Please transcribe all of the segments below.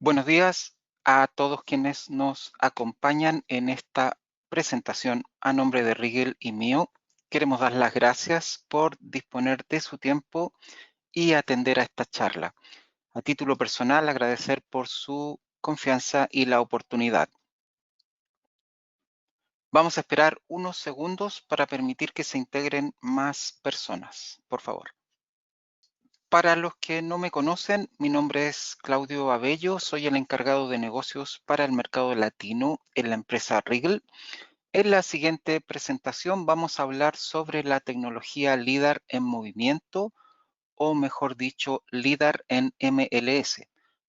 Buenos días a todos quienes nos acompañan en esta presentación. A nombre de Rigel y mío, queremos dar las gracias por disponer de su tiempo y atender a esta charla. A título personal, agradecer por su confianza y la oportunidad. Vamos a esperar unos segundos para permitir que se integren más personas, por favor. Para los que no me conocen, mi nombre es Claudio Abello, soy el encargado de negocios para el mercado latino en la empresa Rigel. En la siguiente presentación vamos a hablar sobre la tecnología LIDAR en movimiento, o mejor dicho, LIDAR en MLS,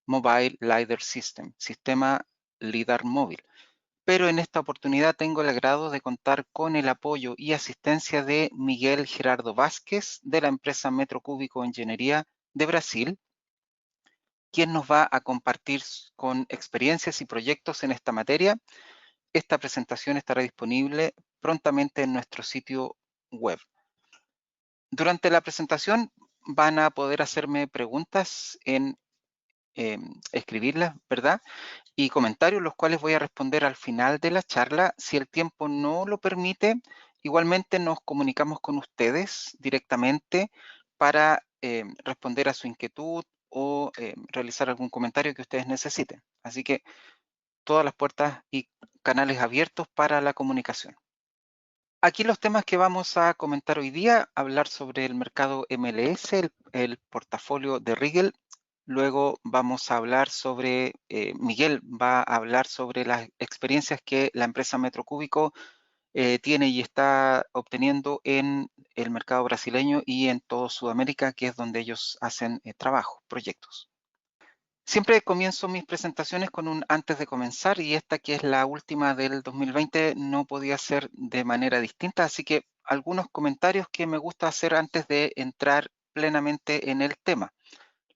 Mobile LiDAR System, sistema LIDAR móvil. Pero en esta oportunidad tengo el agrado de contar con el apoyo y asistencia de Miguel Gerardo Vázquez, de la empresa Metro Cúbico Ingeniería de Brasil, quien nos va a compartir con experiencias y proyectos en esta materia. Esta presentación estará disponible prontamente en nuestro sitio web. Durante la presentación van a poder hacerme preguntas en escribirlas, ¿verdad? Y comentarios, los cuales voy a responder al final de la charla. Si el tiempo no lo permite, igualmente nos comunicamos con ustedes directamente para responder a su inquietud o realizar algún comentario que ustedes necesiten. Así que todas las puertas y canales abiertos para la comunicación. Aquí los temas que vamos a comentar hoy día: hablar sobre el mercado MLS, el portafolio de Rigel. Luego vamos a hablar sobre, Miguel va a hablar sobre las experiencias que la empresa Metro Cúbico tiene y está obteniendo en el mercado brasileño y en toda Sudamérica, que es donde ellos hacen trabajo, proyectos. Siempre comienzo mis presentaciones con un antes de comenzar, y esta, que es la última del 2020, no podía ser de manera distinta, así que algunos comentarios que me gusta hacer antes de entrar plenamente en el tema.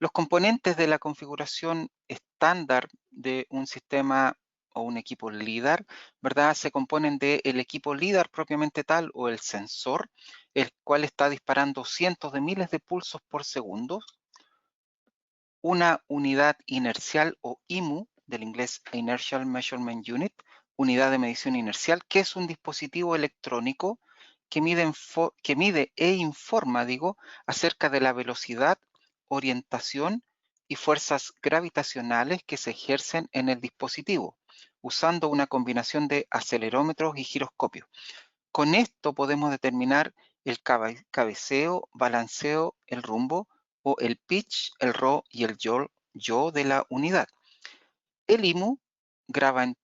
Los componentes de la configuración estándar de un sistema o un equipo LIDAR, ¿verdad? Se componen del equipo LIDAR propiamente tal, o el sensor, el cual está disparando cientos de miles de pulsos por segundo. Una unidad inercial o IMU, del inglés Inertial Measurement Unit, unidad de medición inercial, que es un dispositivo electrónico que mide e informa, acerca de la velocidad, orientación y fuerzas gravitacionales que se ejercen en el dispositivo, usando una combinación de acelerómetros y giroscopios. Con esto podemos determinar el cabeceo, balanceo, el rumbo, o el pitch, el yaw y el yaw de la unidad. El IMU graba en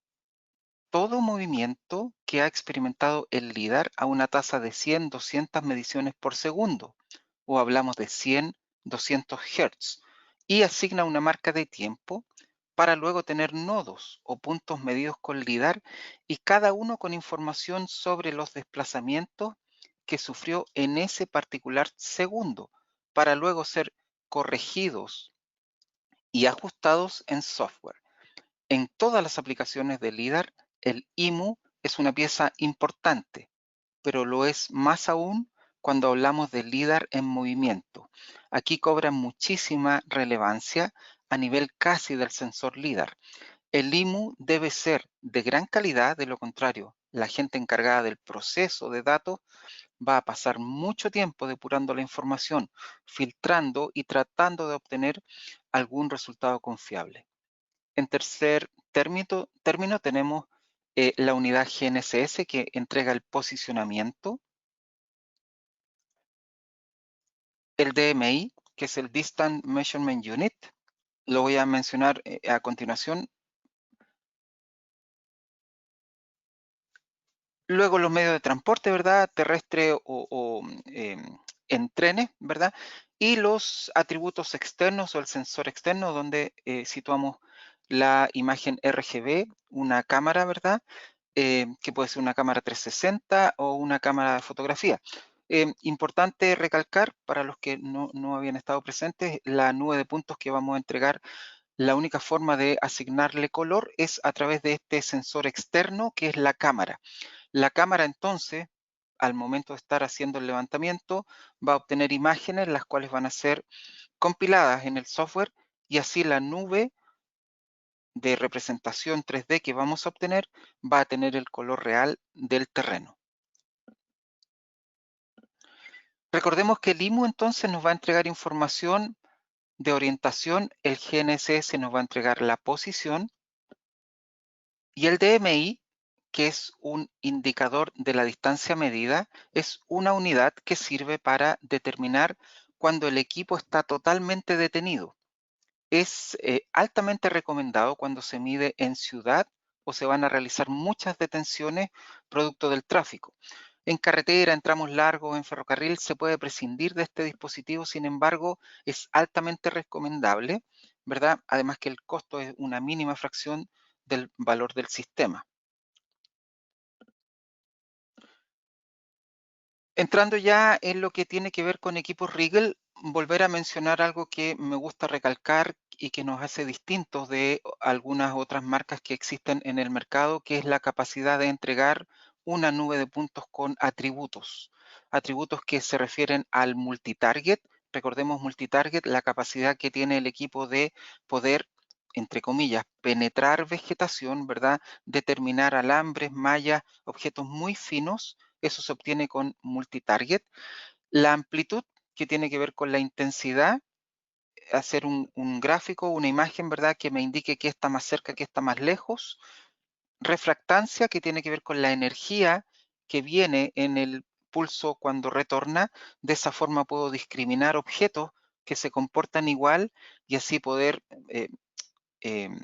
todo movimiento que ha experimentado el LIDAR a una tasa de 100-200 mediciones por segundo, o hablamos de 100-200 Hz, y asigna una marca de tiempo para luego tener nodos o puntos medidos con LIDAR, y cada uno con información sobre los desplazamientos que sufrió en ese particular segundo, para luego ser corregidos y ajustados en software. En todas las aplicaciones de LIDAR, el IMU es una pieza importante, pero lo es más aún cuando hablamos de LIDAR en movimiento. Aquí cobra muchísima relevancia a nivel casi del sensor LIDAR. El IMU debe ser de gran calidad, de lo contrario, la gente encargada del proceso de datos va a pasar mucho tiempo depurando la información, filtrando y tratando de obtener algún resultado confiable. En tercer término tenemos la unidad GNSS, que entrega el posicionamiento, el DMI, que es el Distant Measurement Unit, lo voy a mencionar a continuación. Luego los medios de transporte, ¿verdad? Terrestre o en trenes, ¿verdad? Y los atributos externos o el sensor externo, donde situamos la imagen RGB, una cámara, ¿verdad? Que puede ser una cámara 360 o una cámara de fotografía. Importante recalcar, para los que no habían estado presentes, la nube de puntos que vamos a entregar. La única forma de asignarle color es a través de este sensor externo, que es la cámara. La cámara, entonces, al momento de estar haciendo el levantamiento, va a obtener imágenes, las cuales van a ser compiladas en el software, y así la nube de representación 3D que vamos a obtener va a tener el color real del terreno. Recordemos que el IMU entonces nos va a entregar información de orientación, el GNSS nos va a entregar la posición y el DMI, que es un indicador de la distancia medida, es una unidad que sirve para determinar cuando el equipo está totalmente detenido. Es altamente recomendado cuando se mide en ciudad o se van a realizar muchas detenciones producto del tráfico. En carretera, en tramos largos, en ferrocarril, se puede prescindir de este dispositivo, sin embargo, es altamente recomendable, ¿verdad? Además que el costo es una mínima fracción del valor del sistema. Entrando ya en lo que tiene que ver con equipos Rigel, volver a mencionar algo que me gusta recalcar y que nos hace distintos de algunas otras marcas que existen en el mercado, que es la capacidad de entregar una nube de puntos con atributos. Atributos que se refieren al multitarget. Recordemos multitarget, la capacidad que tiene el equipo de poder, entre comillas, penetrar vegetación, ¿verdad? Determinar alambres, mallas, objetos muy finos. Eso se obtiene con multitarget. La amplitud, que tiene que ver con la intensidad, hacer un gráfico, una imagen, ¿verdad? Que me indique qué está más cerca, qué está más lejos. Refractancia, que tiene que ver con la energía que viene en el pulso cuando retorna. De esa forma puedo discriminar objetos que se comportan igual y así poder eh, em,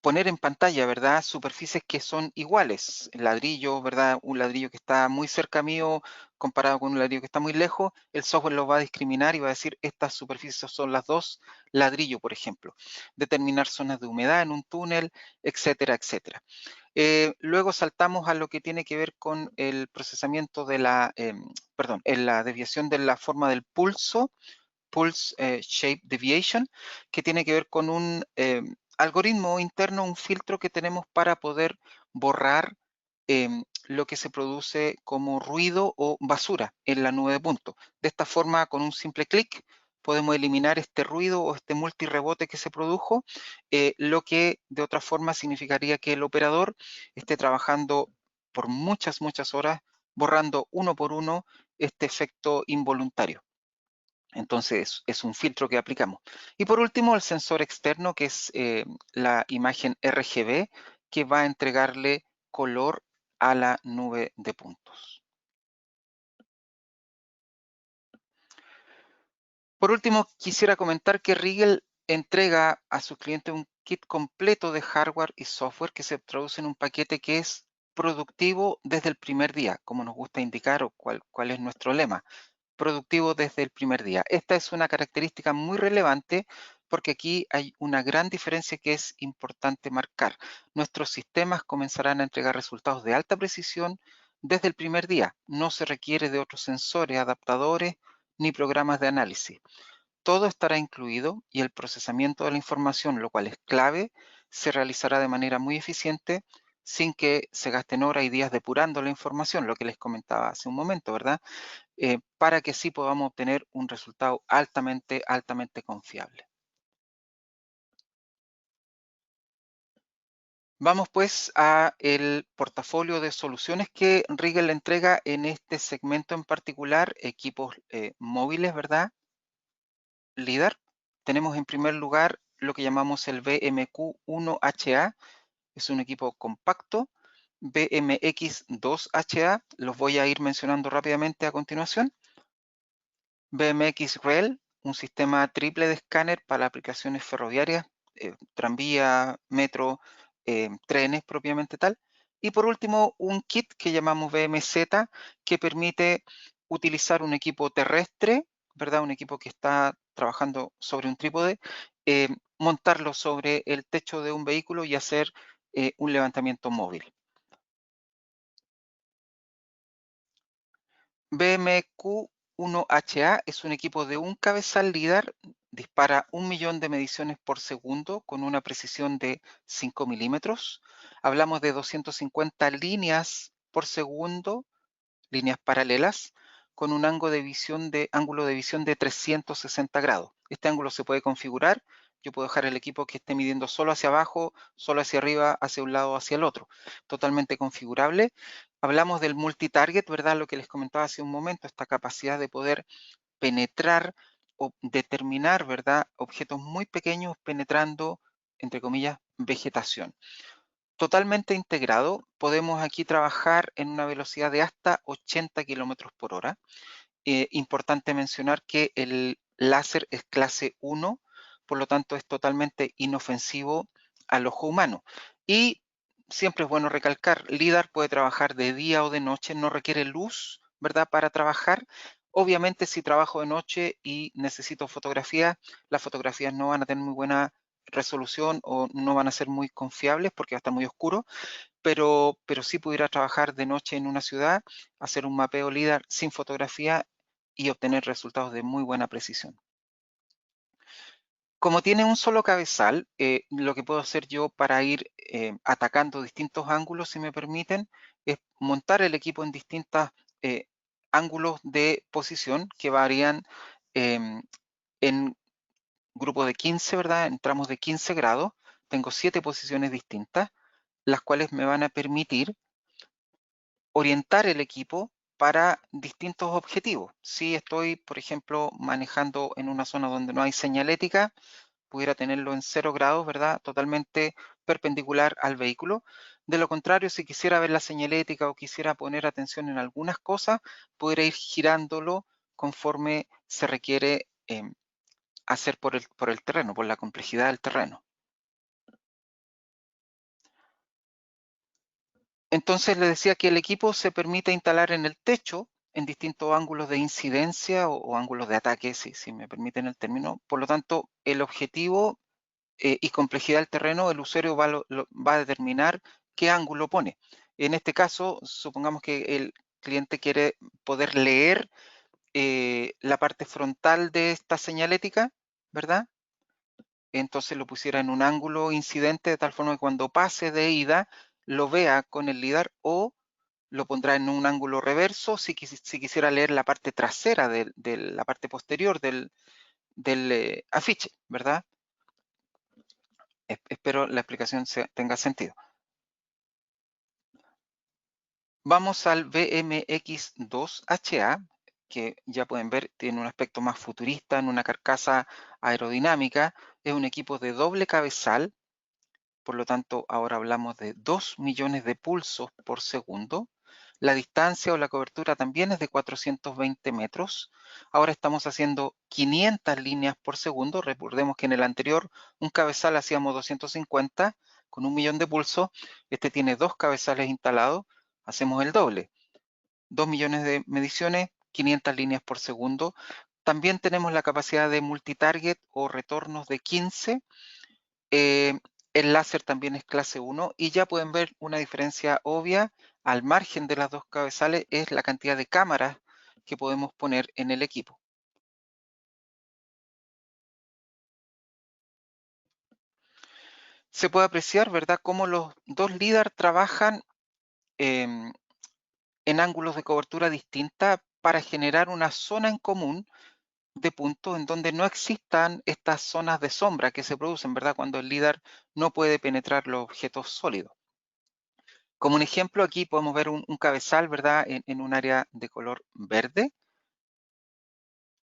poner en pantalla, ¿verdad? Superficies que son iguales. Ladrillo, ¿verdad? Un ladrillo que está muy cerca mío comparado con un ladrillo que está muy lejos, el software lo va a discriminar y va a decir estas superficies son las dos ladrillo, por ejemplo. Determinar zonas de humedad en un túnel, etcétera, etcétera. Luego saltamos a lo que tiene que ver con el procesamiento de en la desviación de la forma del pulso, Pulse Shape Deviation, que tiene que ver con un algoritmo interno, un filtro que tenemos para poder borrar lo que se produce como ruido o basura en la nube de puntos. De esta forma, con un simple clic, podemos eliminar este ruido o este multirrebote que se produjo, lo que de otra forma significaría que el operador esté trabajando por muchas, muchas horas, borrando uno por uno este efecto involuntario. Entonces es un filtro que aplicamos. Y por último, el sensor externo, que es la imagen RGB, que va a entregarle color a la nube de puntos. Por último, quisiera comentar que Rigel entrega a sus clientes un kit completo de hardware y software que se traduce en un paquete que es productivo desde el primer día, como nos gusta indicar o cuál es nuestro lema. Productivo desde el primer día. Esta es una característica muy relevante porque aquí hay una gran diferencia que es importante marcar. Nuestros sistemas comenzarán a entregar resultados de alta precisión desde el primer día. No se requiere de otros sensores, adaptadores ni programas de análisis. Todo estará incluido y el procesamiento de la información, lo cual es clave, se realizará de manera muy eficiente sin que se gasten horas y días depurando la información, lo que les comentaba hace un momento, ¿verdad? Para que sí podamos obtener un resultado altamente, altamente confiable. Vamos pues a el portafolio de soluciones que Rigel entrega en este segmento en particular, equipos móviles, ¿verdad? LIDAR. Tenemos en primer lugar lo que llamamos el BMQ1HA, es un equipo compacto. BMX2HA, los voy a ir mencionando rápidamente a continuación. BMX Rail, un sistema triple de escáner para aplicaciones ferroviarias, tranvía, metro, trenes propiamente tal. Y por último, un kit que llamamos BMZ, que permite utilizar un equipo terrestre, ¿verdad? Un equipo que está trabajando sobre un trípode, eh, montarlo sobre el techo de un vehículo y hacer un levantamiento móvil. BMQ1HA es un equipo de un cabezal LIDAR, dispara 1.000.000 de mediciones por segundo con una precisión de 5 milímetros. Hablamos de 250 líneas por segundo, líneas paralelas, con un ángulo de visión de 360 grados. Este ángulo se puede configurar Yo puedo dejar el equipo que esté midiendo solo hacia abajo, solo hacia arriba, hacia un lado o hacia el otro. Totalmente configurable. Hablamos del multitarget, ¿verdad? Lo que les comentaba hace un momento, esta capacidad de poder penetrar o determinar, ¿verdad? Objetos muy pequeños penetrando, entre comillas, vegetación. Totalmente integrado, podemos aquí trabajar en una velocidad de hasta 80 kilómetros por hora. Importante mencionar que el láser es clase 1, por lo tanto es totalmente inofensivo al ojo humano. Y siempre es bueno recalcar, LIDAR puede trabajar de día o de noche, no requiere luz, ¿verdad?, para trabajar. Obviamente si trabajo de noche y necesito fotografías, las fotografías no van a tener muy buena resolución o no van a ser muy confiables porque va a estar muy oscuro, pero sí pudiera trabajar de noche en una ciudad, hacer un mapeo LIDAR sin fotografía y obtener resultados de muy buena precisión. Como tiene un solo cabezal, lo que puedo hacer yo para ir atacando distintos ángulos, si me permiten, es montar el equipo en distintos ángulos de posición que varían em, en grupos de 15, ¿verdad? En tramos de 15 grados. Tengo 7 posiciones distintas, las cuales me van a permitir orientar el equipo para distintos objetivos. Si estoy, por ejemplo, manejando en una zona donde no hay señalética, pudiera tenerlo en 0 grados, ¿verdad? Totalmente perpendicular al vehículo. De lo contrario, si quisiera ver la señalética o quisiera poner atención en algunas cosas, pudiera ir girándolo conforme se requiere hacer por el terreno, por la complejidad del terreno. Entonces le decía que el equipo se permite instalar en el techo en distintos ángulos de incidencia o ángulos de ataque, si me permiten el término. Por lo tanto, el objetivo y complejidad del terreno, el usuario va a determinar qué ángulo pone. En este caso, supongamos que el cliente quiere poder leer la parte frontal de esta señalética, ¿verdad? Entonces lo pusiera en un ángulo incidente de tal forma que cuando pase de ida lo vea con el LIDAR, o lo pondrá en un ángulo reverso si quisiera leer la parte trasera de la parte posterior del afiche, ¿verdad? Espero la explicación tenga sentido. Vamos al BMX2HA, que ya pueden ver, tiene un aspecto más futurista, en una carcasa aerodinámica. Es un equipo de doble cabezal, por lo tanto, ahora hablamos de 2 millones de pulsos por segundo. La distancia o la cobertura también es de 420 metros. Ahora estamos haciendo 500 líneas por segundo. Recordemos que en el anterior un cabezal hacíamos 250 con 1 millón de pulsos. Este tiene 2 cabezales instalados. Hacemos el doble. 2 millones de mediciones, 500 líneas por segundo. También tenemos la capacidad de multitarget o retornos de 15. El láser también es clase 1 y ya pueden ver una diferencia obvia al margen de las dos cabezales es la cantidad de cámaras que podemos poner en el equipo. Se puede apreciar, ¿verdad?, cómo los dos LIDAR trabajan em, en ángulos de cobertura distinta para generar una zona en común de puntos en donde no existan estas zonas de sombra que se producen, ¿verdad?, cuando el LIDAR no puede penetrar los objetos sólidos. Como un ejemplo, aquí podemos ver un cabezal, ¿verdad?, en un área de color verde,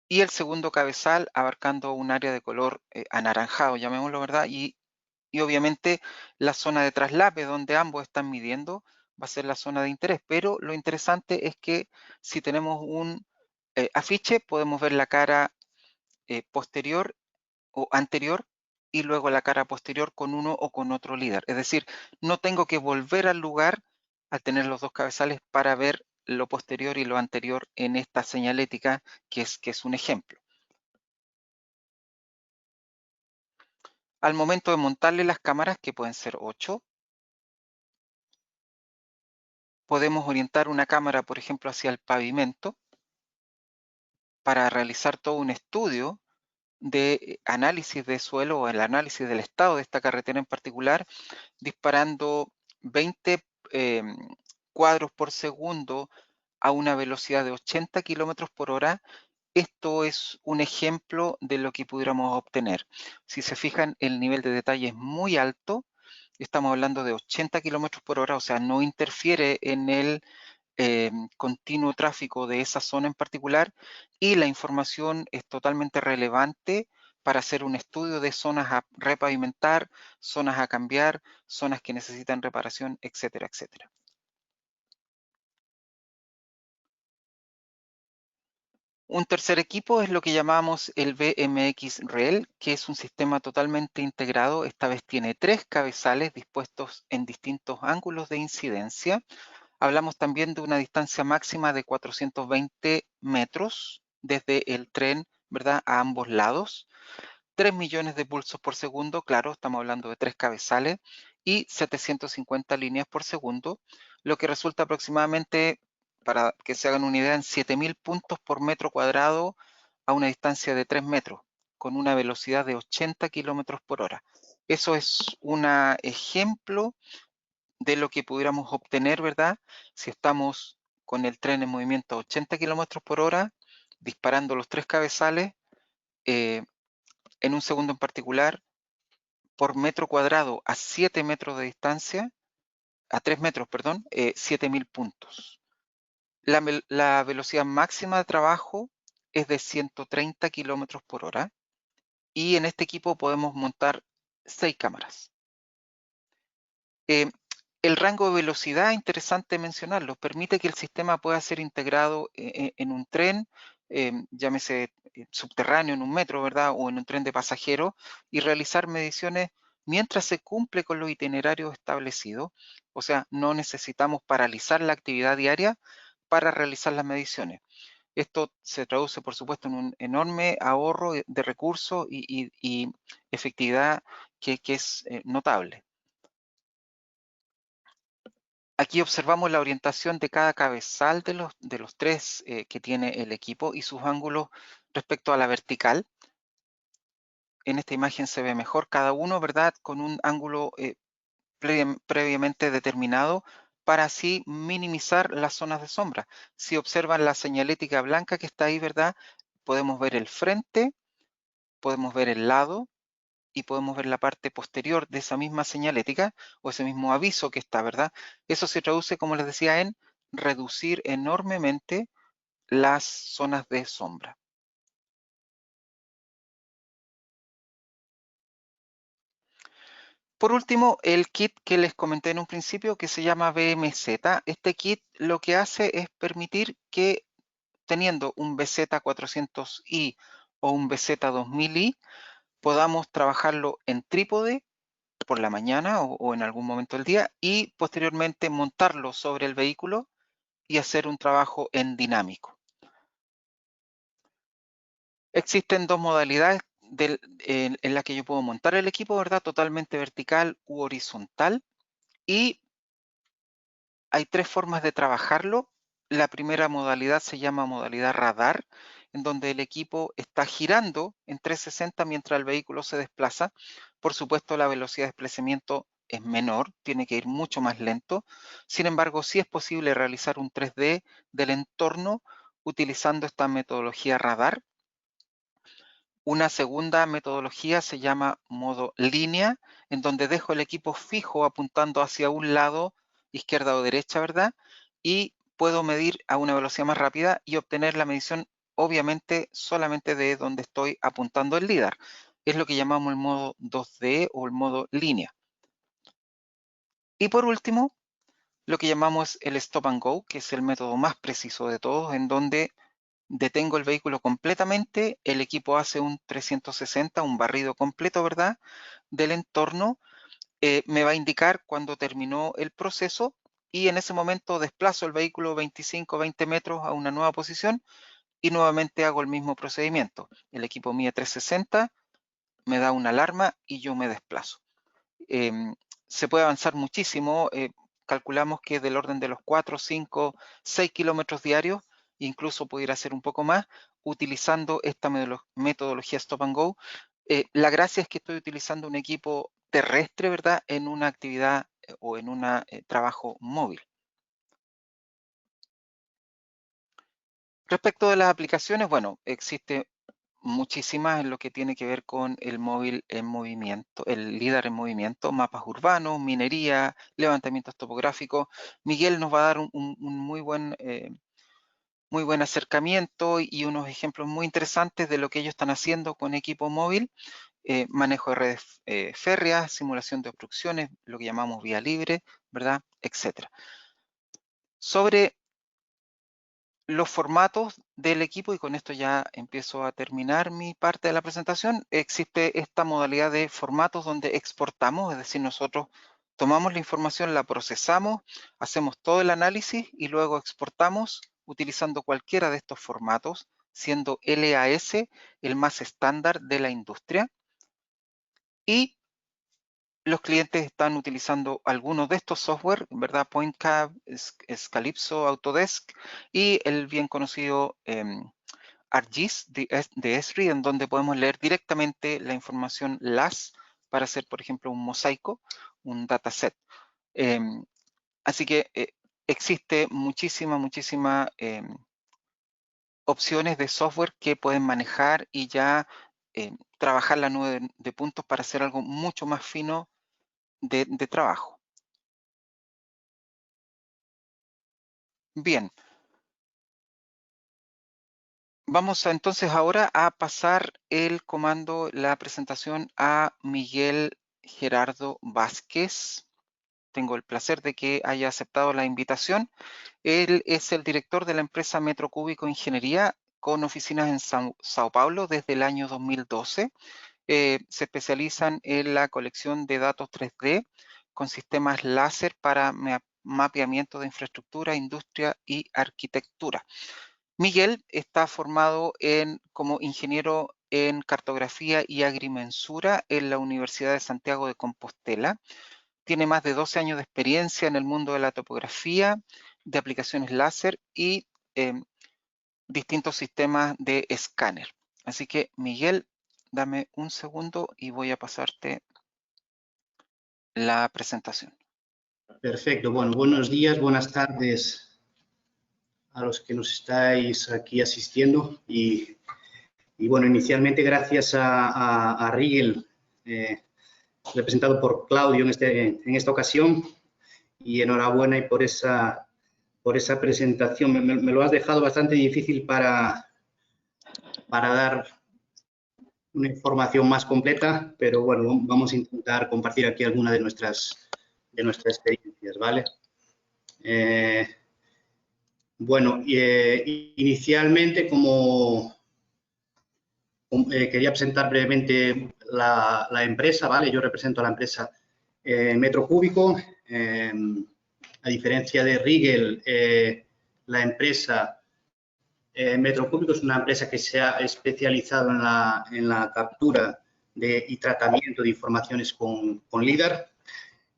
y el segundo cabezal abarcando un área de color anaranjado, llamémoslo, ¿verdad? Y obviamente la zona de traslape donde ambos están midiendo va a ser la zona de interés, pero lo interesante es que si tenemos un afiche, podemos ver la cara posterior o anterior y luego la cara posterior con uno o con otro líder. Es decir, no tengo que volver al lugar al tener los dos cabezales para ver lo posterior y lo anterior en esta señalética que es un ejemplo. Al momento de montarle las cámaras, que pueden ser 8, podemos orientar una cámara, por ejemplo, hacia el pavimento para realizar todo un estudio de análisis de suelo o el análisis del estado de esta carretera en particular, disparando 20 cuadros por segundo a una velocidad de 80 kilómetros por hora esto es un ejemplo de lo que pudiéramos obtener. Si se fijan, el nivel de detalle es muy alto. Estamos hablando de 80 kilómetros por hora, o sea, no interfiere en el continuo tráfico de esa zona en particular, y la información es totalmente relevante para hacer un estudio de zonas a repavimentar, zonas a cambiar, zonas que necesitan reparación, etcétera, etcétera. Un tercer equipo es lo que llamamos el BMX Rail, que es un sistema totalmente integrado. Esta vez tiene 3 cabezales dispuestos en distintos ángulos de incidencia. Hablamos también de una distancia máxima de 420 metros desde el tren, ¿verdad?, a ambos lados. 3 millones de pulsos por segundo, claro, estamos hablando de 3 cabezales, y 750 líneas por segundo, lo que resulta aproximadamente, para que se hagan una idea, en 7.000 puntos por metro cuadrado a una distancia de 3 metros, con una velocidad de 80 kilómetros por hora. Eso es un ejemplo de lo que pudiéramos obtener, ¿verdad? Si estamos con el tren en movimiento a 80 kilómetros por hora, disparando los 3 cabezales, eh, en un segundo en particular, por metro cuadrado a 7 metros de distancia, a 3 metros, perdón, 7.000 puntos. La velocidad máxima de trabajo es de 130 kilómetros por hora, y en este equipo podemos montar 6 cámaras. Eh, el rango de velocidad, interesante mencionarlo, permite que el sistema pueda ser integrado en un tren, llámese subterráneo en un metro, ¿verdad? O en un tren de pasajeros, y realizar mediciones mientras se cumple con los itinerarios establecidos. O sea, no necesitamos paralizar la actividad diaria para realizar las mediciones. Esto se traduce, por supuesto, en un enorme ahorro de recursos y efectividad que es notable. Aquí observamos la orientación de cada cabezal de los 3 que tiene el equipo y sus ángulos respecto a la vertical. En esta imagen se ve mejor cada uno, ¿verdad?, con un ángulo previamente determinado para así minimizar las zonas de sombra. Si observan la señalética blanca que está ahí, ¿verdad?, podemos ver el frente, podemos ver el lado y podemos ver la parte posterior de esa misma señalética o ese mismo aviso que está, ¿verdad? Eso se traduce, como les decía, en reducir enormemente las zonas de sombra. Por último, el kit que les comenté en un principio, que se llama BMZ. Este kit lo que hace es permitir que, teniendo un BZ400i o un BZ2000i, podamos trabajarlo en trípode por la mañana o en algún momento del día, y posteriormente montarlo sobre el vehículo y hacer un trabajo en dinámico. Existen 2 modalidades en la que yo puedo montar el equipo, ¿verdad? Totalmente vertical u horizontal. Y hay 3 formas de trabajarlo. La primera modalidad se llama modalidad radar, en donde el equipo está girando en 360 mientras el vehículo se desplaza. Por supuesto, la velocidad de desplazamiento es menor, tiene que ir mucho más lento. Sin embargo, sí es posible realizar un 3D del entorno utilizando esta metodología radar. Una segunda metodología se llama modo línea, en donde dejo el equipo fijo apuntando hacia un lado, izquierda o derecha, ¿verdad? Y puedo medir a una velocidad más rápida y obtener la medición, obviamente, solamente de donde estoy apuntando el LIDAR. Es lo que llamamos el modo 2D o el modo línea. Y por último, lo que llamamos el stop and go, que es el método más preciso de todos, en donde detengo el vehículo completamente, el equipo hace un 360, un barrido completo, ¿verdad?, del entorno, me va a indicar cuando terminó el proceso, y en ese momento desplazo el vehículo 25, 20 metros a una nueva posición y nuevamente hago el mismo procedimiento. El equipo mide 360, me da una alarma y yo me desplazo. Em, Se puede avanzar muchísimo, calculamos que del orden de los 4, 5, 6 kilómetros diarios, incluso pudiera ser un poco más, utilizando esta metodología Stop and Go. La gracia es que estoy utilizando un equipo terrestre, ¿verdad?, en una actividad o en un trabajo móvil. Respecto de las aplicaciones, bueno, existe muchísimas en lo que tiene que ver con el móvil en movimiento, el LiDAR en movimiento, mapas urbanos, minería, levantamientos topográficos. Miguel nos va a dar un muy buen acercamiento y unos ejemplos muy interesantes de lo que ellos están haciendo con equipo móvil, manejo de redes férreas, simulación de obstrucciones, lo que llamamos vía libre, ¿verdad? Etcétera. Sobre los formatos del equipo, y con esto ya empiezo a terminar mi parte de la presentación, existe esta modalidad de formatos donde exportamos, es decir, nosotros tomamos la información, la procesamos, hacemos todo el análisis y luego exportamos utilizando cualquiera de estos formatos, siendo LAS el más estándar de la industria. Y los clientes están utilizando algunos de estos software, ¿verdad? PointCab, Calypso, Autodesk y el bien conocido ArcGIS de Esri, en donde podemos leer directamente la información LAS para hacer, por ejemplo, un mosaico, un dataset. Así que existe muchísima opciones de software que pueden manejar y ya trabajar la nube de puntos para hacer algo mucho más fino de trabajo. Bien, vamos entonces ahora a pasar el comando, la presentación a Miguel Gerardo Vázquez. Tengo el placer de que haya aceptado la invitación. Él es el director de la empresa Metro Cúbico Ingeniería con oficinas en Sao Paulo desde el año 2012. Se especializan en la colección de datos 3D con sistemas láser para mapeamiento de infraestructura, industria y arquitectura. Miguel está formado como ingeniero en cartografía y agrimensura en la Universidad de Santiago de Compostela. Tiene más de 12 años de experiencia en el mundo de la topografía, de aplicaciones láser y distintos sistemas de escáner. Así que, Miguel, dame un segundo y voy a pasarte la presentación. Perfecto. Bueno, buenos días, buenas tardes a los que nos estáis aquí asistiendo. Y bueno, inicialmente gracias a Rigel, representado por Claudio en esta ocasión, y enhorabuena y por esa presentación. Me lo has dejado bastante difícil para dar una información más completa, pero bueno, vamos a intentar compartir aquí alguna de nuestras experiencias, ¿vale? Bueno, inicialmente quería presentar brevemente la empresa, ¿vale? Yo represento a la empresa Metro Cúbico. A diferencia de Rigel, la empresa Metro Cúbico es una empresa que se ha especializado en la captura y tratamiento de informaciones con LiDAR.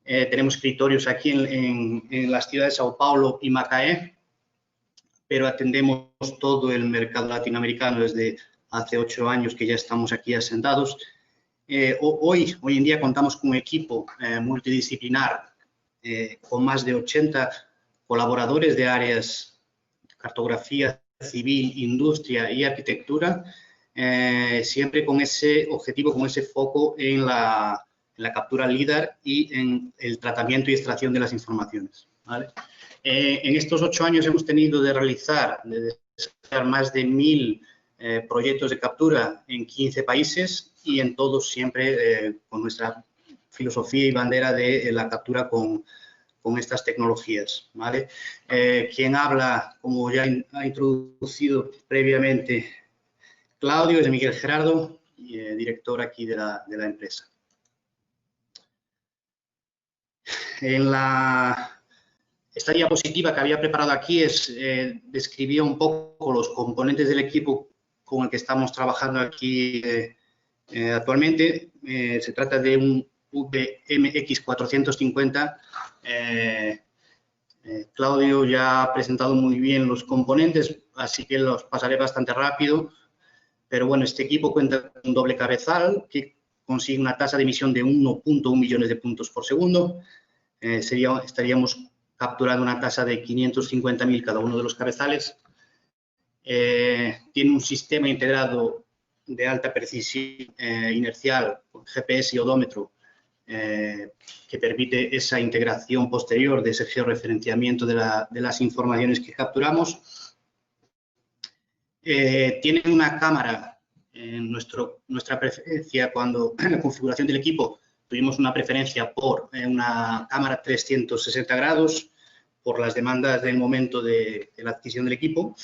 Tenemos escritorios aquí en las ciudades de Sao Paulo y Macaé, pero atendemos todo el mercado latinoamericano desde hace 8 años que ya estamos aquí asentados. Hoy en día contamos con un equipo multidisciplinar con más de 80 colaboradores de áreas de cartografía civil, industria y arquitectura, siempre con ese objetivo, con ese foco en la captura LiDAR y en el tratamiento y extracción de las informaciones, ¿vale? En estos 8 años hemos tenido de realizar más de 1000 proyectos de captura en 15 países y en todos siempre con nuestra filosofía y bandera de la captura con estas tecnologías, ¿vale? Quien habla, como ya ha introducido previamente Claudio, es Miguel Gerardo, director aquí de la empresa. En esta diapositiva que había preparado aquí describía un poco los componentes del equipo con el que estamos trabajando aquí actualmente. Se trata de un VMX450. Claudio ya ha presentado muy bien los componentes, así que los pasaré bastante rápido. Pero bueno, este equipo cuenta con un doble cabezal que consigue una tasa de emisión de 1.1 millones de puntos por segundo. Estaríamos capturando una tasa de 550.000 cada uno de los cabezales. tiene un sistema integrado de alta precisión inercial, GPS y odómetro, que permite esa integración posterior de ese georreferenciamiento de las informaciones que capturamos. Tiene una cámara. En nuestra preferencia, cuando en la configuración del equipo tuvimos una preferencia por una cámara 360 grados por las demandas del momento de la adquisición del equipo,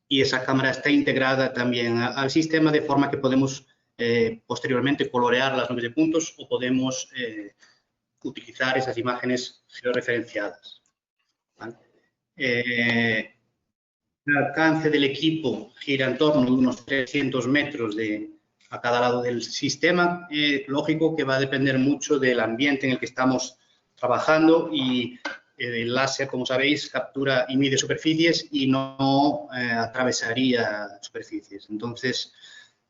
y esa cámara está integrada también al sistema, de forma que podemos posteriormente colorear las nubes de puntos o podemos utilizar esas imágenes georreferenciadas, ¿vale? El alcance del equipo gira en torno de unos 300 metros a cada lado del sistema. Lógico que va a depender mucho del ambiente en el que estamos trabajando, y el láser, como sabéis, captura y mide superficies y no atravesaría superficies. Entonces,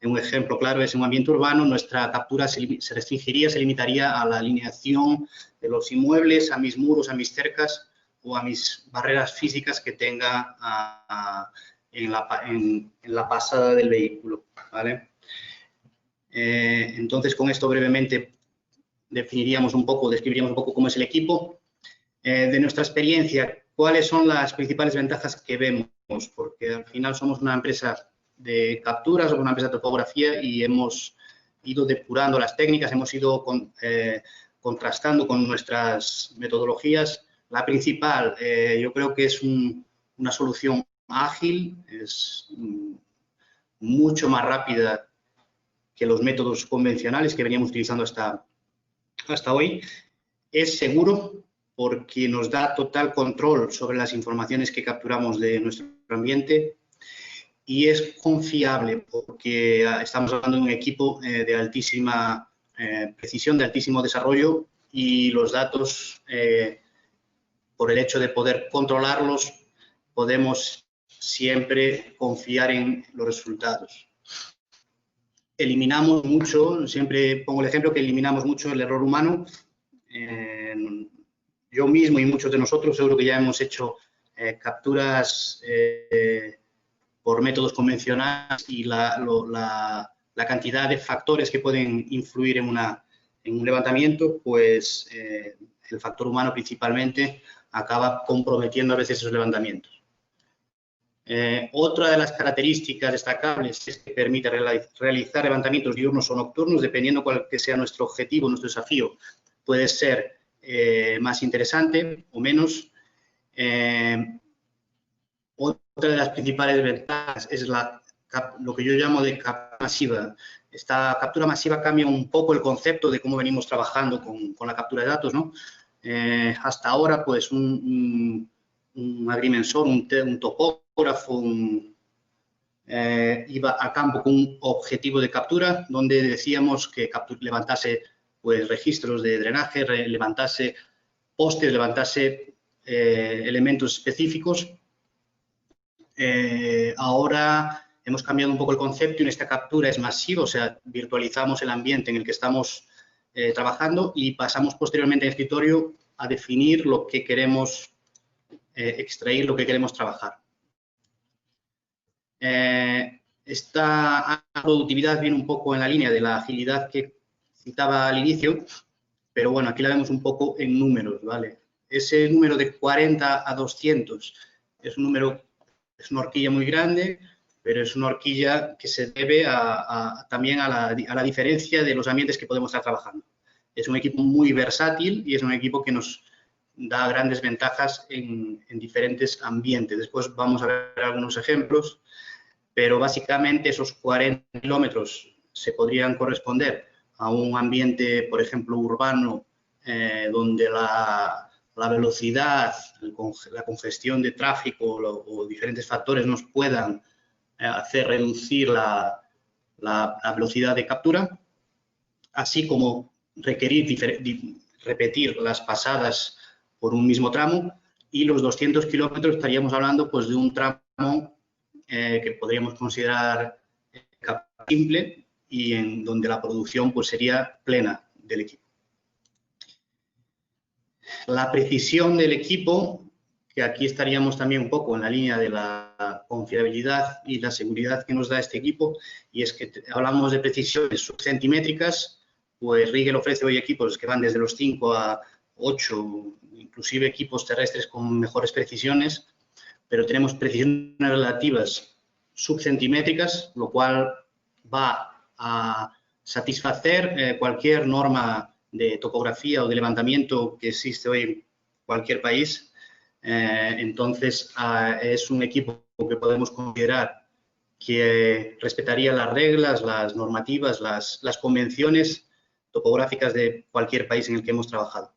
un ejemplo claro es en un ambiente urbano, nuestra captura se restringiría, se limitaría a la alineación de los inmuebles, a mis muros, a mis cercas o a mis barreras físicas que tenga en la pasada del vehículo, ¿vale? Entonces, con esto brevemente describiríamos un poco cómo es el equipo. De nuestra experiencia, ¿cuáles son las principales ventajas que vemos? Porque al final somos una empresa de captura, somos una empresa de topografía y hemos ido depurando las técnicas, hemos ido contrastando con nuestras metodologías. La principal, yo creo que es una solución ágil, es mucho más rápida que los métodos convencionales que veníamos utilizando hasta hoy. Es seguro porque nos da total control sobre las informaciones que capturamos de nuestro ambiente, y es confiable porque estamos hablando de un equipo de altísima precisión, de altísimo desarrollo, y los datos, por el hecho de poder controlarlos, podemos siempre confiar en los resultados. Eliminamos mucho, siempre pongo el ejemplo que eliminamos mucho el error humano. Yo mismo y muchos de nosotros seguro que ya hemos hecho capturas por métodos convencionales, y la cantidad de factores que pueden influir en un levantamiento, pues el factor humano principalmente acaba comprometiendo a veces esos levantamientos. Otra de las características destacables es que permite realizar levantamientos diurnos o nocturnos, dependiendo cuál que sea nuestro objetivo, nuestro desafío. Puede ser más interesante o menos. Otra de las principales ventajas es lo que yo llamo de captura masiva. Esta captura masiva cambia un poco el concepto de cómo venimos trabajando con la captura de datos, ¿no? Hasta ahora, pues, un agrimensor, un topógrafo, iba a campo con un objetivo de captura, donde decíamos que levantase pues registros de drenaje, levantase postes, levantase elementos específicos. Ahora hemos cambiado un poco el concepto, y en esta captura es masiva, o sea, virtualizamos el ambiente en el que estamos trabajando, y pasamos posteriormente al escritorio a definir lo que queremos extraer, lo que queremos trabajar. Esta productividad viene un poco en la línea de la agilidad que citaba al inicio, pero bueno, aquí la vemos un poco en números, ¿vale? Ese número de 40 a 200 es un número, es una horquilla muy grande, pero es una horquilla que se debe también a la diferencia de los ambientes que podemos estar trabajando. Es un equipo muy versátil y es un equipo que nos da grandes ventajas en diferentes ambientes. Después vamos a ver algunos ejemplos, pero básicamente esos 40 kilómetros se podrían corresponder a un ambiente, por ejemplo, urbano, donde la velocidad, la congestión de tráfico o diferentes factores nos puedan hacer reducir la velocidad de captura, así como repetir las pasadas por un mismo tramo, y los 200 kilómetros estaríamos hablando pues de un tramo que podríamos considerar simple, y en donde la producción pues sería plena del equipo. La precisión del equipo que aquí estaríamos también un poco en la línea de la confiabilidad y la seguridad que nos da este equipo, y es que hablamos de precisiones subcentimétricas, pues Rigel ofrece hoy equipos que van desde los 5 a 8, inclusive equipos terrestres con mejores precisiones, pero tenemos precisiones relativas subcentimétricas, lo cual va a satisfacer cualquier norma de topografía o de levantamiento que existe hoy en cualquier país. Entonces, es un equipo que podemos considerar que respetaría las reglas, las normativas, las convenciones topográficas de cualquier país en el que hemos trabajado.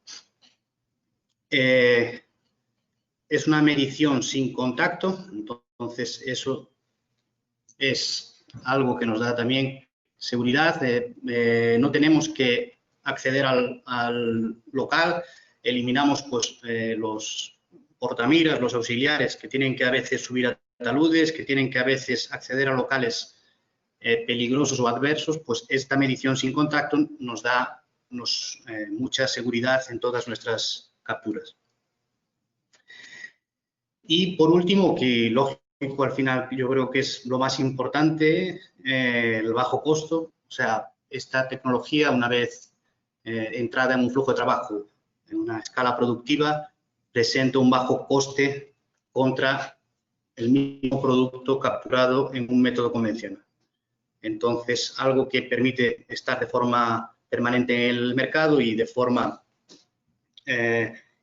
Es una medición sin contacto, entonces eso es algo que nos da también seguridad. No tenemos que acceder al local, eliminamos pues, los portamiras, los auxiliares que tienen que a veces subir a taludes, que tienen que a veces acceder a locales peligrosos o adversos. Pues esta medición sin contacto nos da mucha seguridad en todas nuestras capturas. Y por último, que lógico al final yo creo que es lo más importante, el bajo costo. O sea, esta tecnología, una vez entrada en un flujo de trabajo, en una escala productiva, presenta un bajo coste contra el mismo producto capturado en un método convencional. Entonces, algo que permite estar de forma permanente en el mercado y de forma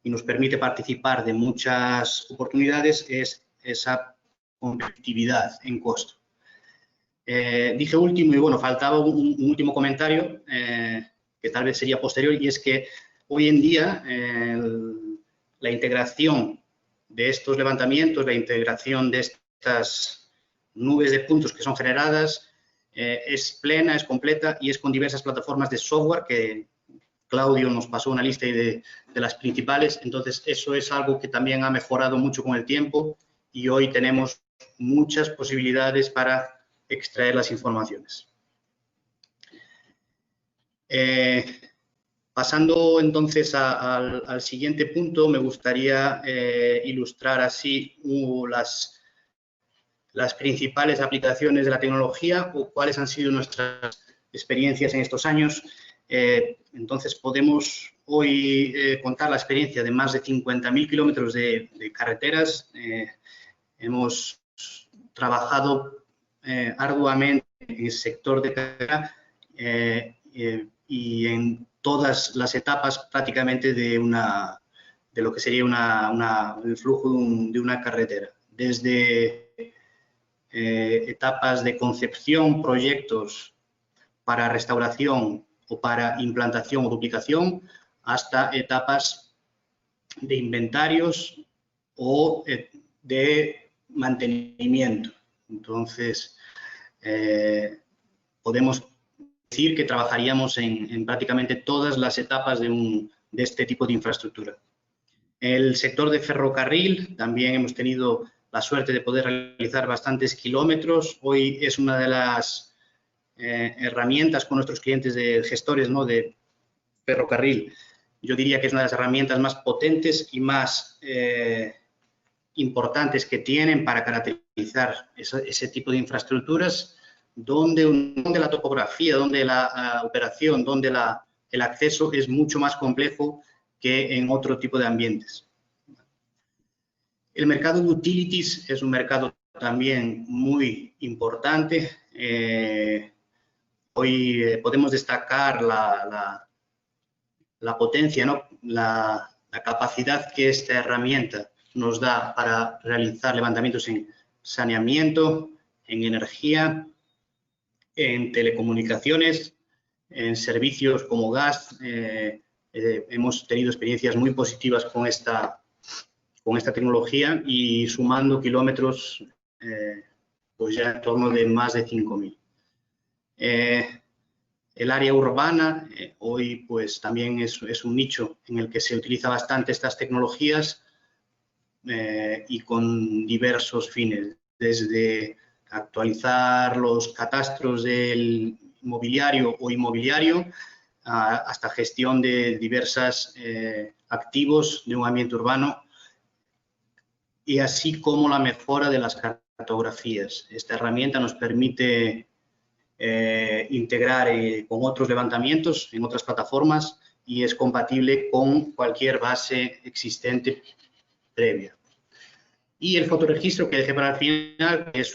y nos permite participar de muchas oportunidades es esa competitividad en costo. Dije último y bueno, faltaba un último comentario que tal vez sería posterior, y es que hoy en día la integración de estos levantamientos, la integración de estas nubes de puntos que son generadas es plena, es completa y es con diversas plataformas de software que Claudio nos pasó una lista de las principales. Entonces, eso es algo que también ha mejorado mucho con el tiempo y hoy tenemos muchas posibilidades para extraer las informaciones. Pasando entonces al siguiente punto, me gustaría ilustrar así las principales aplicaciones de la tecnología o cuáles han sido nuestras experiencias en estos años. Entonces, podemos hoy contar la experiencia de más de 50.000 kilómetros de carreteras. Hemos trabajado arduamente en el sector de carretera y en todas las etapas prácticamente de lo que sería el flujo de una carretera. Desde etapas de concepción, proyectos para restauración o para implantación o duplicación, hasta etapas de inventarios o de mantenimiento. Entonces, podemos decir que trabajaríamos en prácticamente todas las etapas de este tipo de infraestructura. El sector de ferrocarril, también hemos tenido la suerte de poder realizar bastantes kilómetros. Hoy es una de las herramientas con nuestros clientes de gestores, ¿no?, de ferrocarril. Yo diría que es una de las herramientas más potentes y más importantes que tienen para caracterizar ese tipo de infraestructuras donde la topografía, donde la operación, donde el acceso es mucho más complejo que en otro tipo de ambientes. El mercado de utilities es un mercado también muy importante. Hoy podemos destacar la potencia, ¿no?, la capacidad que esta herramienta nos da para realizar levantamientos en saneamiento, en energía, en telecomunicaciones, en servicios como gas. Hemos tenido experiencias muy positivas con esta tecnología y sumando kilómetros, pues ya en torno de más de 5.000. El área urbana, hoy pues también es un nicho en el que se utiliza bastante estas tecnologías y con diversos fines, desde actualizar los catastros del mobiliario o inmobiliario hasta gestión de diversos activos de un ambiente urbano y así como la mejora de las cartografías. Esta herramienta nos permite integrar con otros levantamientos en otras plataformas y es compatible con cualquier base existente previa. Y el fotoregistro que dejé para el final es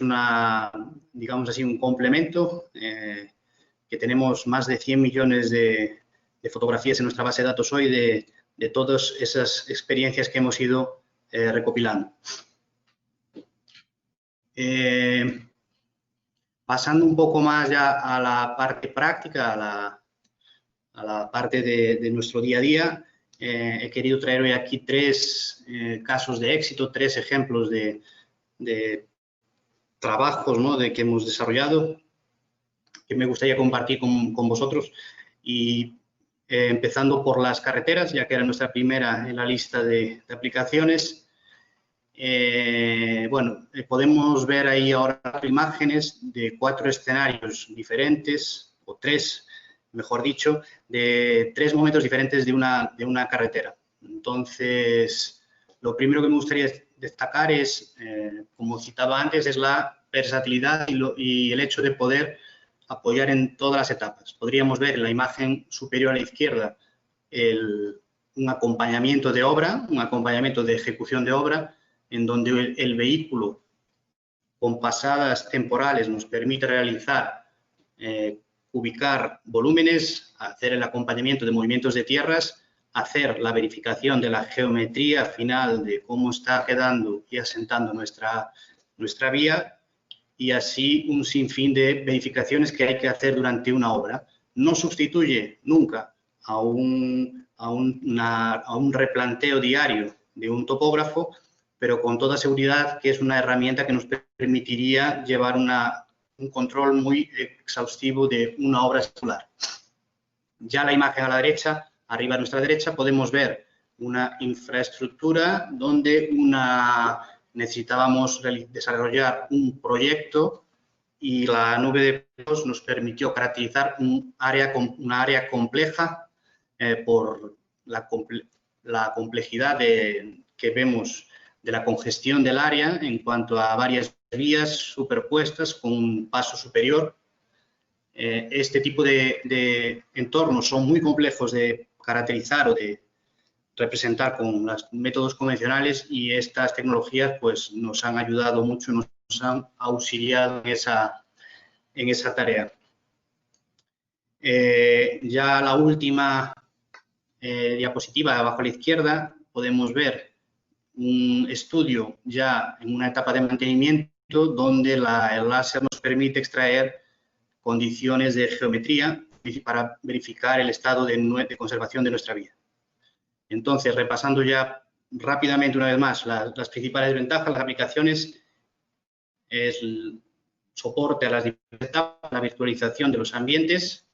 digamos así, un complemento, que tenemos más de 100 millones de fotografías en nuestra base de datos hoy de todas esas experiencias que hemos ido recopilando. Pasando un poco más ya a la parte práctica, a la parte de nuestro día a día, he querido traer hoy aquí 3 casos de éxito, 3 ejemplos de trabajos, ¿no?, que hemos desarrollado, que me gustaría compartir con vosotros. Y empezando por las carreteras, ya que era nuestra primera en la lista de aplicaciones. Bueno, podemos ver ahí ahora imágenes de 4 escenarios diferentes, o 3, mejor dicho, de 3 momentos diferentes de una carretera. Entonces, lo primero que me gustaría destacar es, como citaba antes, es la versatilidad y el hecho de poder apoyar en todas las etapas. Podríamos ver en la imagen superior a la izquierda un acompañamiento de obra, un acompañamiento de ejecución de obra, en donde el vehículo con pasadas temporales nos permite realizar, ubicar volúmenes, hacer el acompañamiento de movimientos de tierras, hacer la verificación de la geometría final de cómo está quedando y asentando nuestra vía, y así un sinfín de verificaciones que hay que hacer durante una obra. No sustituye nunca a un replanteo diario de un topógrafo, pero con toda seguridad que es una herramienta que nos permitiría llevar un control muy exhaustivo de una obra escolar. Ya la imagen a la derecha, arriba a nuestra derecha, podemos ver una infraestructura donde necesitábamos desarrollar un proyecto y la nube de datos nos permitió caracterizar una área compleja por la complejidad que vemos de la congestión del área en cuanto a varias vías superpuestas con un paso superior. Este tipo de entornos son muy complejos de caracterizar o de representar con los métodos convencionales, y estas tecnologías pues nos han ayudado mucho, nos han auxiliado en esa tarea. Ya la última diapositiva abajo a la izquierda podemos ver un estudio ya en una etapa de mantenimiento donde el láser nos permite extraer condiciones de geometría para verificar el estado de conservación de nuestra vía. Entonces, repasando ya rápidamente una vez más las principales ventajas, las aplicaciones, es el soporte a las diferentes etapas, la virtualización de los ambientes,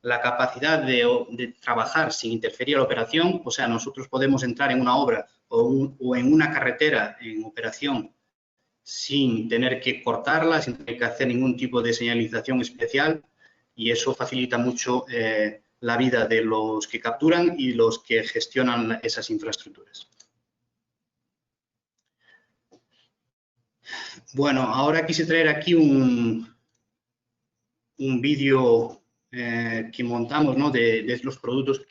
la capacidad de trabajar sin interferir a la operación. O sea, nosotros podemos entrar en una obra o en una carretera en operación sin tener que cortarla, sin tener que hacer ningún tipo de señalización especial, y eso facilita mucho la vida de los que capturan y los que gestionan esas infraestructuras. Bueno, ahora quise traer aquí un vídeo que montamos, ¿no?, de los productos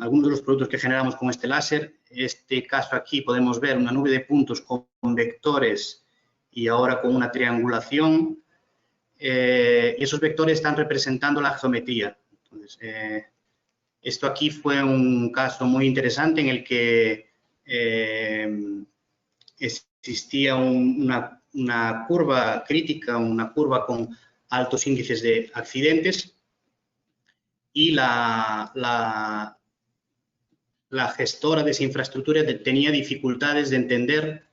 algunos de los productos que generamos con este láser. Este caso aquí podemos ver una nube de puntos con vectores y ahora con una triangulación. Y esos vectores están representando la geometría. Entonces, esto aquí fue un caso muy interesante en el que existía una curva crítica, una curva con altos índices de accidentes, y la gestora de esa infraestructura tenía dificultades de entender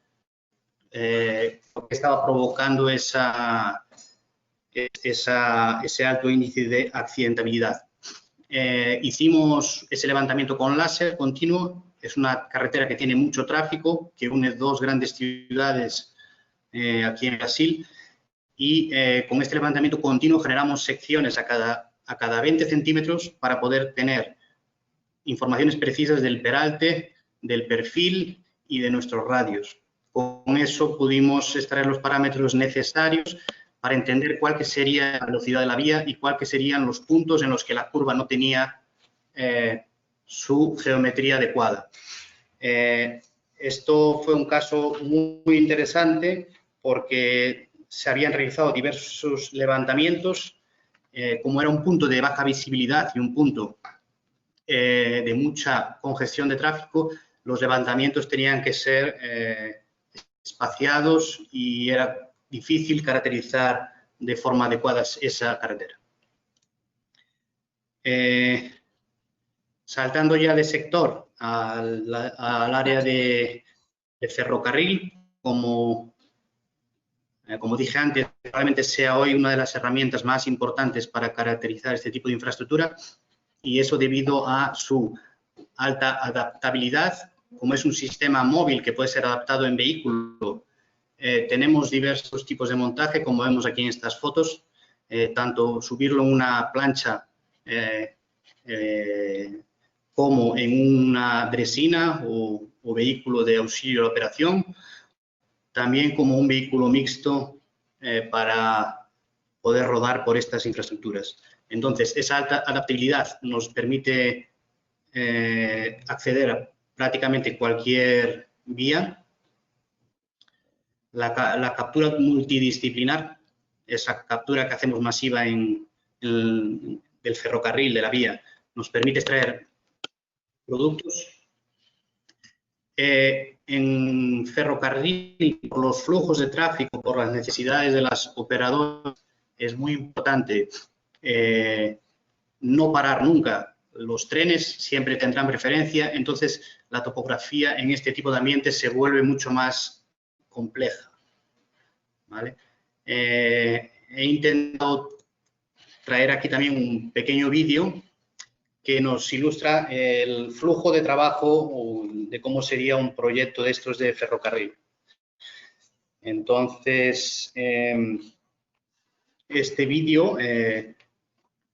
lo que estaba provocando ese alto índice de accidentabilidad. Hicimos ese levantamiento con láser continuo. Es una carretera que tiene mucho tráfico, que une 2 grandes ciudades aquí en Brasil, y con este levantamiento continuo generamos secciones a cada 20 centímetros para poder tener informaciones precisas del peralte, del perfil y de nuestros radios. Con eso pudimos extraer los parámetros necesarios para entender cuál que sería la velocidad de la vía y cuál que serían los puntos en los que la curva no tenía su geometría adecuada. Esto fue un caso muy interesante porque se habían realizado diversos levantamientos. Como era un punto de baja visibilidad y un punto de mucha congestión de tráfico, los levantamientos tenían que ser espaciados y era difícil caracterizar de forma adecuada esa carretera. Saltando ya de sector al área de ferrocarril, como dije antes, probablemente sea hoy una de las herramientas más importantes para caracterizar este tipo de infraestructura, y eso debido a su alta adaptabilidad. Como es un sistema móvil que puede ser adaptado en vehículo, tenemos diversos tipos de montaje, como vemos aquí en estas fotos, tanto subirlo en una plancha como en una dresina o vehículo de auxilio de operación, también como un vehículo mixto para poder rodar por estas infraestructuras. Entonces, esa alta adaptabilidad nos permite acceder a prácticamente cualquier vía. La captura multidisciplinar, esa captura que hacemos masiva del ferrocarril, de la vía, nos permite extraer productos. En ferrocarril, por los flujos de tráfico, por las necesidades de las operadoras, es muy importante no parar nunca. Los trenes siempre tendrán preferencia, entonces la topografía en este tipo de ambientes se vuelve mucho más compleja, ¿vale? He intentado traer aquí también un pequeño vídeo que nos ilustra el flujo de trabajo o de cómo sería un proyecto de estos de ferrocarril. Entonces, este vídeo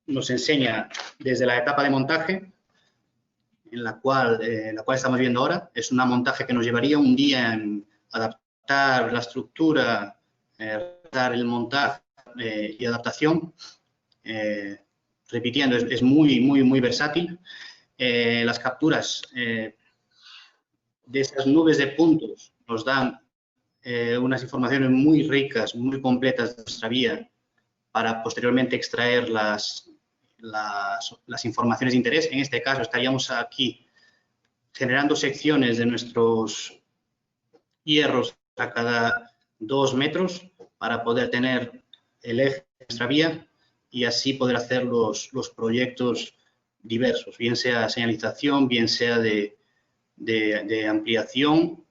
nos enseña desde la etapa de montaje, en la cual estamos viendo ahora. Es un montaje que nos llevaría un día en adaptar la estructura, dar el montaje y adaptación. Repitiendo, es muy versátil. Las capturas de esas nubes de puntos nos dan unas informaciones muy ricas, muy completas de nuestra vía para posteriormente extraer las informaciones de interés. En este caso estaríamos aquí generando secciones de nuestros hierros a cada 2 metros para poder tener el eje de nuestra vía y así poder hacer los proyectos diversos, bien sea señalización, bien sea de ampliación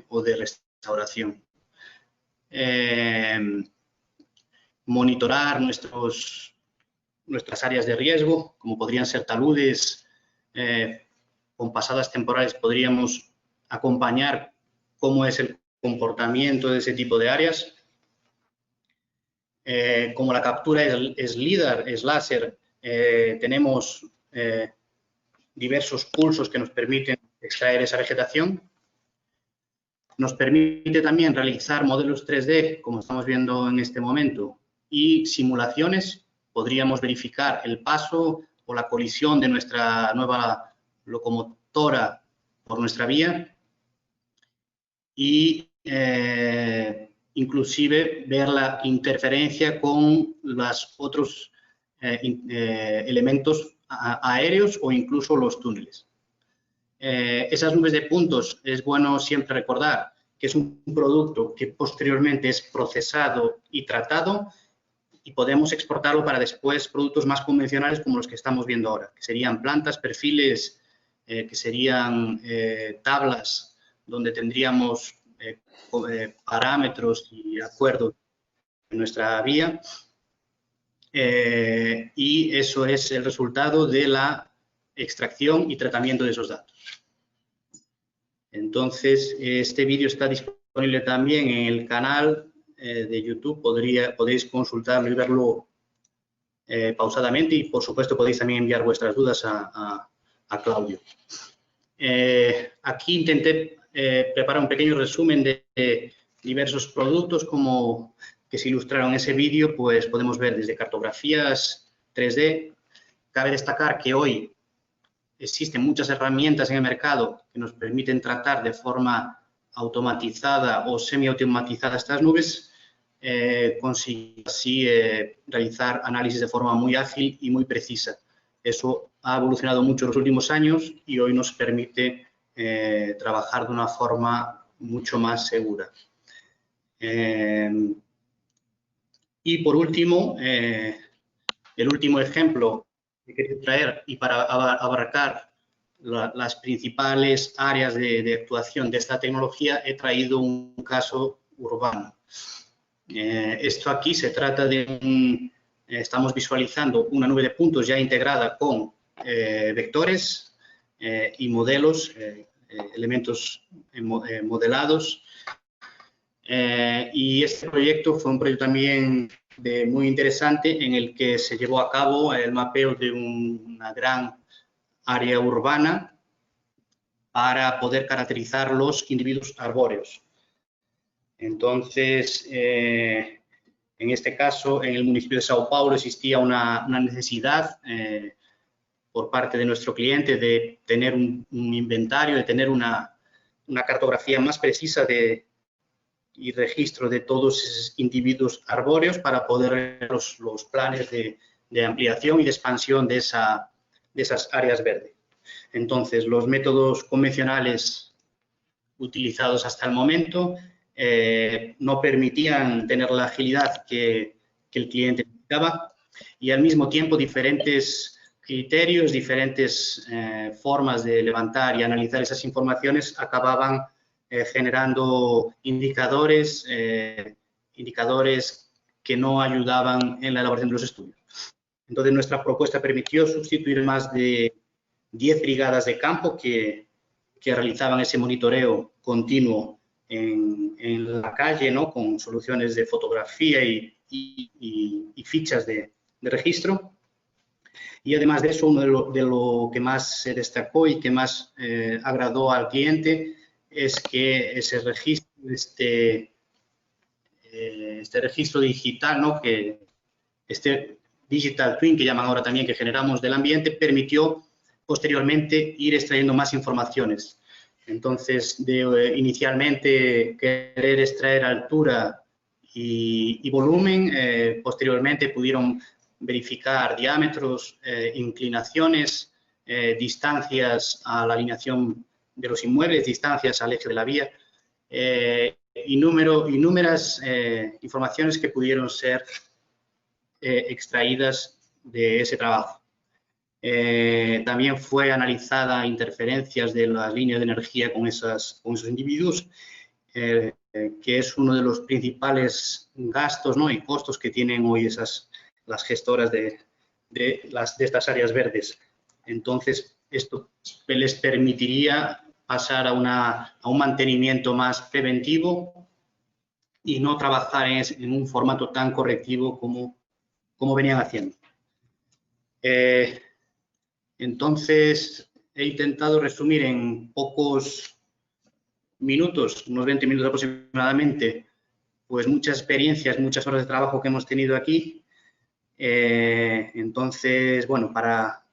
o de restauración. Monitorar nuestras áreas de riesgo, como podrían ser taludes, con pasadas temporales podríamos acompañar cómo es el comportamiento de ese tipo de áreas. Como la captura es LIDAR, es láser, tenemos diversos pulsos que nos permiten extraer esa vegetación. Nos permite también realizar modelos 3D, como estamos viendo en este momento, y simulaciones. Podríamos verificar el paso o la colisión de nuestra nueva locomotora por nuestra vía y inclusive ver la interferencia con los otros elementos aéreos o incluso los túneles. Esas nubes de puntos es bueno siempre recordar que es un producto que posteriormente es procesado y tratado y podemos exportarlo para después productos más convencionales como los que estamos viendo ahora, que serían plantas, perfiles, que serían tablas donde tendríamos parámetros y acuerdos en nuestra vía. Y eso es el resultado de la extracción y tratamiento de esos datos. Entonces, este vídeo está disponible también en el canal de YouTube. Podéis consultarlo y verlo pausadamente y, por supuesto, podéis también enviar vuestras dudas a Claudio. Aquí intenté preparar un pequeño resumen de diversos productos como que se ilustraron en ese vídeo, pues podemos ver desde cartografías 3D. Cabe destacar que hoy existen muchas herramientas en el mercado que nos permiten tratar de forma automatizada o semiautomatizada estas nubes, consigue así realizar análisis de forma muy ágil y muy precisa. Eso ha evolucionado mucho en los últimos años y hoy nos permite trabajar de una forma mucho más segura. Y por último, el último ejemplo que quería traer y para abarcar las principales áreas de actuación de esta tecnología, he traído un caso urbano. Esto aquí se trata de estamos visualizando una nube de puntos ya integrada con vectores y modelos, elementos modelados. Y este proyecto fue un proyecto también muy interesante en el que se llevó a cabo el mapeo de una gran área urbana para poder caracterizar los individuos arbóreos. Entonces, en este caso, en el municipio de Sao Paulo existía una necesidad por parte de nuestro cliente de tener un inventario, de tener una cartografía más precisa y registro de todos esos individuos arbóreos para poder ver los planes de ampliación y de expansión de esas áreas verdes. Entonces, los métodos convencionales utilizados hasta el momento no permitían tener la agilidad que el cliente necesitaba y al mismo tiempo diferentes criterios, diferentes formas de levantar y analizar esas informaciones acababan generando indicadores que no ayudaban en la elaboración de los estudios. Entonces, nuestra propuesta permitió sustituir más de 10 brigadas de campo que realizaban ese monitoreo continuo en la calle, ¿no? Con soluciones de fotografía y fichas de registro. Y además de eso, uno de lo que más se destacó y que más agradó al cliente es que ese registro, este registro digital, ¿no? Que este Digital Twin, que llaman ahora también, que generamos del ambiente, permitió posteriormente ir extrayendo más informaciones. Entonces, inicialmente querer extraer altura y volumen, posteriormente pudieron verificar diámetros, inclinaciones, distancias a la alineación de los inmuebles, distancias al eje de la vía, innúmeras informaciones que pudieron ser extraídas de ese trabajo. También fue analizada interferencias de las líneas de energía con esos individuos, que es uno de los principales gastos, ¿no? y costos que tienen hoy las gestoras de estas áreas verdes. Entonces, esto les permitiría pasar a un mantenimiento más preventivo y no trabajar en un formato tan correctivo como venían haciendo. Entonces, he intentado resumir en pocos minutos, unos 20 minutos aproximadamente, pues muchas experiencias, muchas horas de trabajo que hemos tenido aquí. Entonces, bueno, para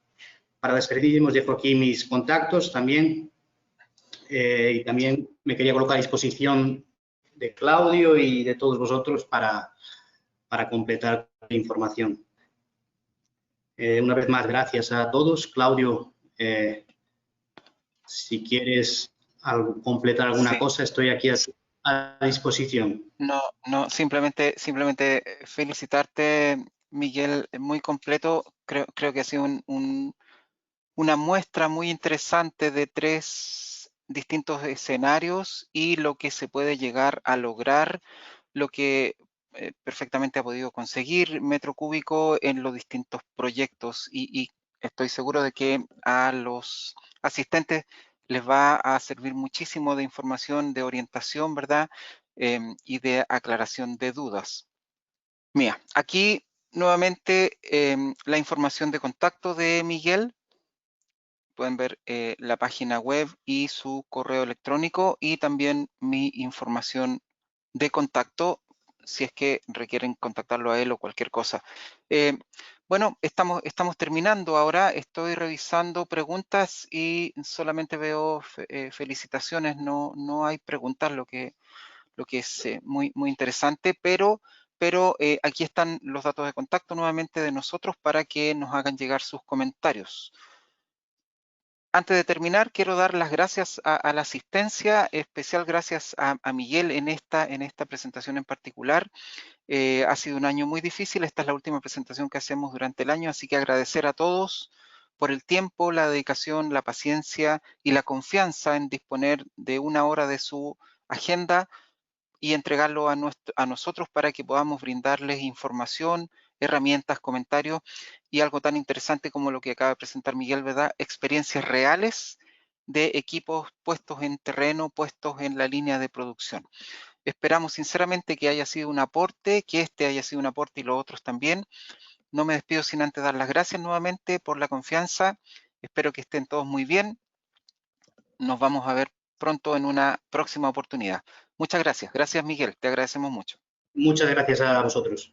despedirnos, dejo aquí mis contactos también. Y también me quería colocar a disposición de Claudio y de todos vosotros para completar la información. Una vez más, gracias a todos. Claudio, si quieres completar alguna cosa, estoy aquí a disposición. No, simplemente felicitarte, Miguel, muy completo. Creo que ha sido una muestra muy interesante de 3 distintos escenarios y lo que se puede llegar a lograr, lo que perfectamente ha podido conseguir Metro Cúbico en los distintos proyectos y estoy seguro de que a los asistentes les va a servir muchísimo de información, de orientación, ¿verdad? Y de aclaración de dudas. Mira, aquí nuevamente la información de contacto de Miguel pueden ver la página web y su correo electrónico y también mi información de contacto si es que requieren contactarlo a él o cualquier cosa. Bueno, estamos terminando ahora. Estoy revisando preguntas y solamente veo felicitaciones. No hay preguntas, lo que es muy interesante, pero aquí están los datos de contacto nuevamente de nosotros para que nos hagan llegar sus comentarios. Antes de terminar, quiero dar las gracias a la asistencia, especial gracias a Miguel en esta presentación en particular. Ha sido un año muy difícil, esta es la última presentación que hacemos durante el año, así que agradecer a todos por el tiempo, la dedicación, la paciencia y la confianza en disponer de una hora de su agenda y entregarlo a nosotros para que podamos brindarles información, herramientas, comentarios y algo tan interesante como lo que acaba de presentar Miguel, ¿verdad? Experiencias reales de equipos puestos en terreno, puestos en la línea de producción. Esperamos sinceramente que haya sido un aporte, que este haya sido un aporte y los otros también. No me despido sin antes dar las gracias nuevamente por la confianza. Espero que estén todos muy bien. Nos vamos a ver pronto en una próxima oportunidad. Muchas gracias. Gracias, Miguel. Te agradecemos mucho. Muchas gracias a vosotros.